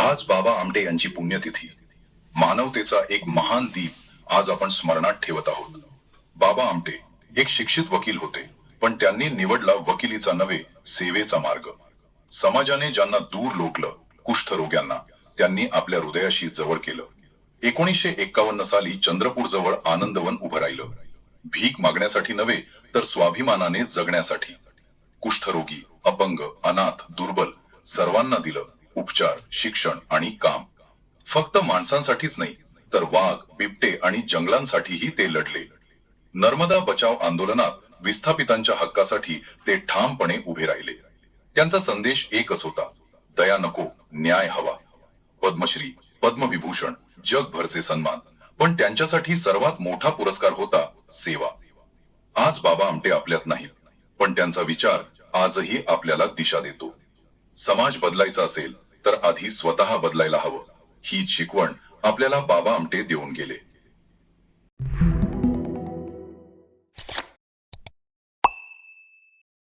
आज बाबा आमटे यांची पुण्यतिथी. मानवतेचा एक महान दीप आज आपण स्मरणात ठेवत आहोत. बाबा आमटे एक शिक्षित वकील होते, पण त्यांनी निवडला वकिलीचा नव्हे, सेवेचा मार्ग. समाजाने ज्यांना दूर लोटलं, कुष्ठरोग्यांना, त्यांनी आपल्या हृदयाशी जवळ केलं. 1951 साली चंद्रपूर जवळ आनंदवन उभं राहिलं. भीक मागण्यासाठी नव्हे, तर स्वाभिमानाने जगण्यासाठी. कुष्ठरोगी, अपंग, अनाथ, दुर्बल सर्वांना दिलं उपचार, शिक्षण आणि काम. फक्त माणसांसाठीच नाही, तर वाघ, बिबटे आणि जंगलांसाठीही ते लढले. नर्मदा बचाव आंदोलनात विस्थापितांच्या हक्कासाठी ते ठामपणे उभे राहिले. त्यांचा संदेश एकच होता, दया नको, न्याय हवा. पद्मश्री, पद्मविभूषण, जगभरचे सन्मान, पण त्यांच्यासाठी सर्वात मोठा पुरस्कार होता सेवा. आज बाबा आमटे आपल्यात नाहीत, पण त्यांचा विचार आजही आपल्याला दिशा देतो. समाज बदलायचा असेल तर आधी स्वतः बदलायला हवं. हीच शिकवण आपल्याला बाबा आमटे देऊन गेले.